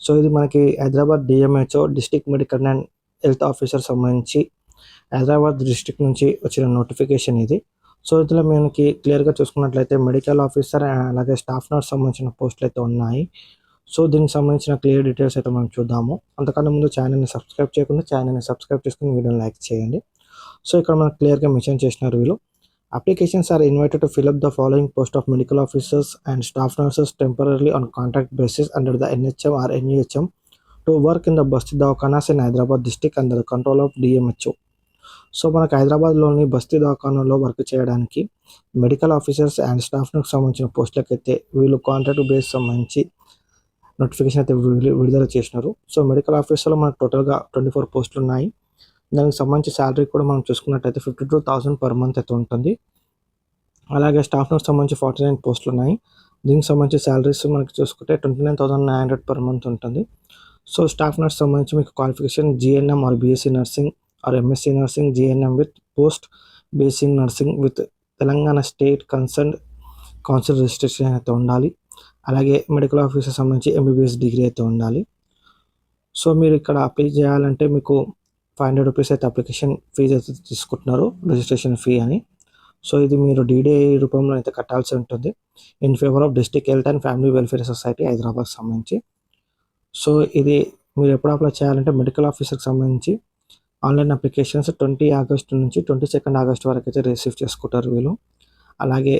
So ఇది మనకి Hyderabad DMHO district medical and health officer సంబంధించి హైదరాబాద్ డిస్ట్రిక్ట్ నుంచి వచ్చిన నోటిఫికేషన్ ఇది. సో ఇందులో మనకి క్లియర్గా చూసుకున్నట్లయితే మెడికల్ ఆఫీసర్ అలాగే స్టాఫ్ నర్స్ సంబంధించిన పోస్టులు అయితే ఉన్నాయి. సో దీనికి సంబంధించిన క్లియర్ డీటెయిల్స్ అయితే మనం చూద్దాము. అంతకన్నా ముందు ఛానల్ని సబ్స్క్రైబ్ చేయకుండా ఛానల్ని సబ్స్క్రైబ్ చేసుకుని వీడియోని లైక్ చేయండి. సో ఇక్కడ మనకు క్లియర్గా మెన్షన్ చేసినారు వీళ్ళు. Applications are invited to fill up the following post of medical officers and staff nurses temporary on contract basis under the NHM or NUHM to work in the Basti దవాఖానాస్ in Hyderabad district under the control of DMHO. So మనకు హైదరాబాద్లోని బస్తీ దవాఖానాలో work చేయడానికి medical officers and స్టాఫ్కి సంబంధించిన పోస్టులకైతే వీళ్ళు contract base సంబంధించి నోటిఫికేషన్ అయితే విడుదల చేసినారు. సో మెడికల్ ఆఫీసర్లో మనకు టోటల్గా 24 పోస్టులు ఉన్నాయి. దానికి సంబంధించి శాలరీ కూడా మనం చూసుకున్నట్టయితే 52,000 పర్ మంత్ అయితే ఉంటుంది. అలాగే స్టాఫ్ నర్స్ సంబంధించి 49 పోస్టులు ఉన్నాయి. దీనికి సంబంధించి శాలరీస్ మనకి చూసుకుంటే 29,900 పర్ మంత్ ఉంటుంది. సో స్టాఫ్ నర్స్ సంబంధించి మీకు qualification GNM or BSc nursing or MSc nursing, GNM with post basic nursing with Telangana state concern council registration అయితే ఉండాలి. అలాగే మెడికల్ ఆఫీసర్ సంబంధించి MBBS డిగ్రీ అయితే ఉండాలి. సో మీరు ఇక్కడ అప్లై చేయాలంటే మీకు 500 రూపీస్ అయితే అప్లికేషన్ ఫీజు అయితే తీసుకుంటున్నారు, రిజిస్ట్రేషన్ ఫీ అని. సో ఇది మీరు DDI రూపంలో అయితే కట్టాల్సి ఉంటుంది in favour of district health and family welfare society Hyderabad సంబంధించి. సో ఇది మీరు ఎప్పుడు అప్లై చేయాలంటే మెడికల్ ఆఫీసర్కి సంబంధించి ఆన్లైన్ అప్లికేషన్స్ 20 ఆగస్టు నుంచి 22 ఆగస్టు వరకు అయితే రిసీవ్ చేసుకుంటారు వీళ్ళు. అలాగే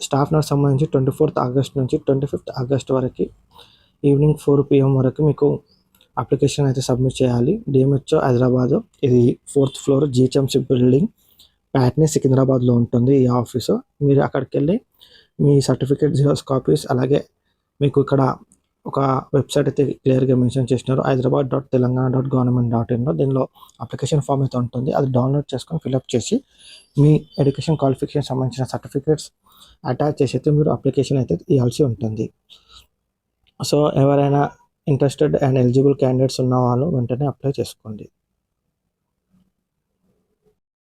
స్టాఫ్ నర్స్ సంబంధించి 24 ఆగస్ట్ నుంచి 25 ఆగస్ట్ వరకు ఈవినింగ్ 4 PM వరకు మీకు అప్లికేషన్ అయితే సబ్మిట్ చేయాలి. DMHO హైదరాబాద్, ఇది 4th floor GHMC building, Patny, సికింద్రాబాద్లో ఉంటుంది ఈ ఆఫీసు. మీరు అక్కడికి వెళ్ళి మీ సర్టిఫికేట్ జిరాక్స్ కాపీస్, అలాగే మీకు ఇక్కడ ఒక వెబ్సైట్ అయితే క్లియర్గా మెన్షన్ చేసినారు, hyderabad.telangana.government.in. దీనిలో అప్లికేషన్ ఫామ్ అయితే ఉంటుంది. అది డౌన్లోడ్ చేసుకొని ఫిల్అప్ చేసి మీ ఎడ్యుకేషన్ క్వాలిఫికేషన్ సంబంధించిన సర్టిఫికేట్స్ అటాచ్ చేసి అయితే మీరు అప్లికేషన్ అయితే ఇవ్వాల్సి ఉంటుంది. సో ఎవరైనా ఇంట్రెస్టెడ్ అండ్ ఎలిజిబుల్ క్యాండిడేట్స్ ఉన్న వాళ్ళు వెంటనే అప్లై చేసుకోండి.